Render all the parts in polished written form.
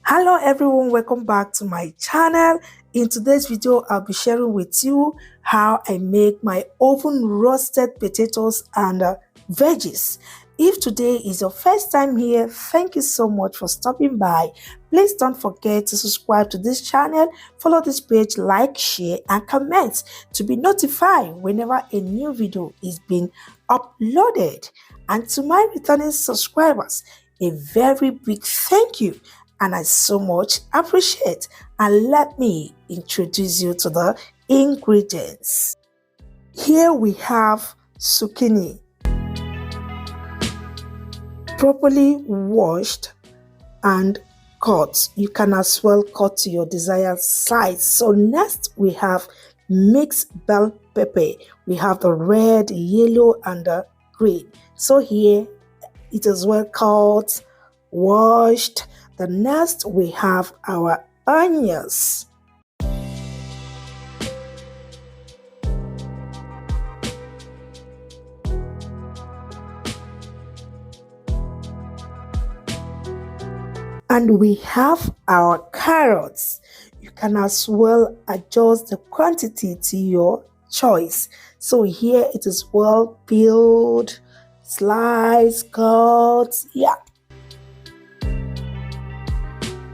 Hello everyone, welcome back to my channel. In today's video I'll be sharing with you how I make my oven roasted potatoes and veggies. If today is your first time here, thank you so much for stopping by. Please don't forget to subscribe to this channel, follow this page, like, share and comment to be notified whenever a new video is being uploaded. And to my returning subscribers, a very big thank you and I so much appreciate. And let me introduce you to the ingredients. Here we have zucchini, properly washed and cut. You can as well cut to your desired size. So next we have mixed bell pepper. We have the red, yellow and the green. So here it is well cut, washed. The next we have our onions. And we have our carrots. You can as well adjust the quantity to your choice. So here it is well peeled, sliced, cut, yeah.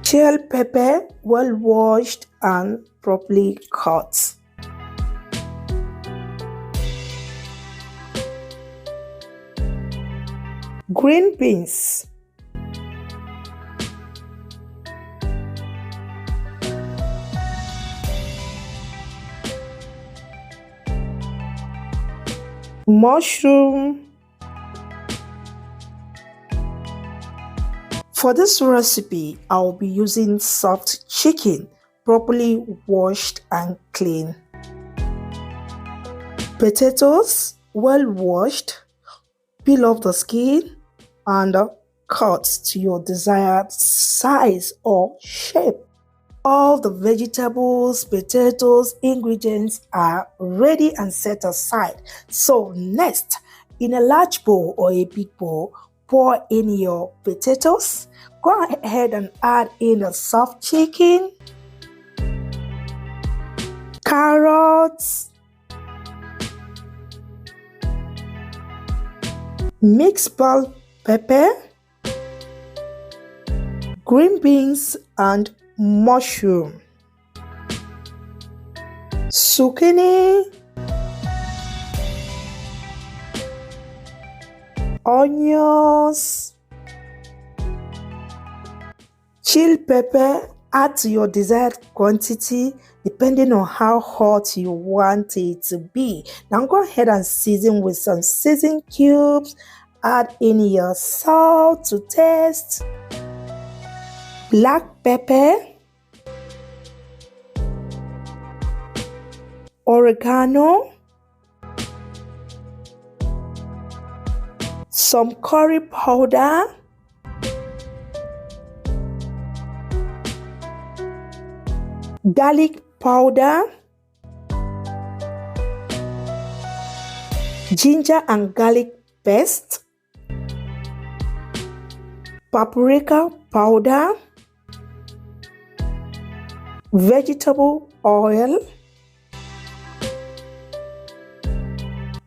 Shell pepper, well washed and properly cut. Green beans. Mushroom. For this recipe, I'll be using soft chicken, properly washed and clean. Potatoes, well washed, peel off the skin and cut to your desired size or shape. All the vegetables, potatoes, ingredients are ready and set aside. So next, in a large bowl or a big bowl, pour in your potatoes. Go ahead and add in the soft chicken, carrots, mixed bell pepper, green beans and mushroom, zucchini, onions, chili pepper. Add to your desired quantity depending on how hot you want it to be. Now go ahead and season with some seasoning cubes. Add in your salt to taste, black pepper, oregano, some curry powder, garlic powder, ginger and garlic paste, paprika powder, vegetable oil,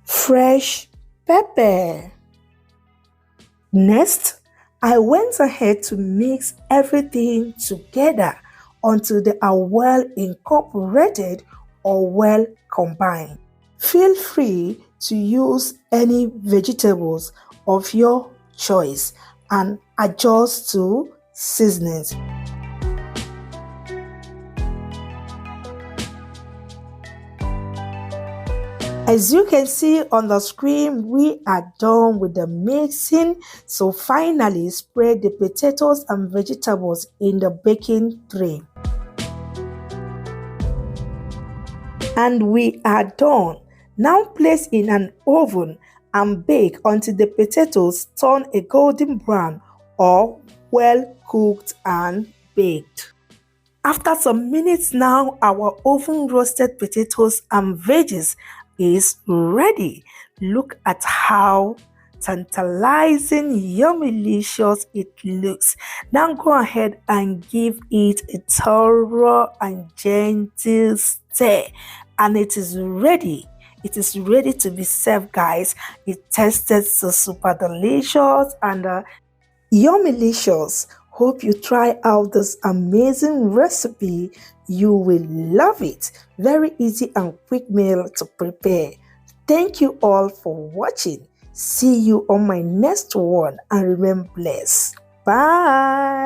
fresh pepper. Next, I went ahead to mix everything together until they are well incorporated or well combined. Feel free to use any vegetables of your choice and adjust to seasonings. As you can see on the screen, we are done with the mixing. So finally, spread the potatoes and vegetables in the baking tray. And we are done. Now place in an oven and bake until the potatoes turn a golden brown or well cooked and baked. After some minutes now, our oven roasted potatoes and veggies is ready. Look at how tantalizing, yummy-licious it looks. Now go ahead and give it a thorough and gentle stir, and it is ready. It is ready to be served, guys. It tasted so super delicious and yummy-licious. Hope you try out this amazing recipe. You will love it. Very easy and quick meal to prepare. Thank you all for watching. See you on my next one and remain blessed. Bye.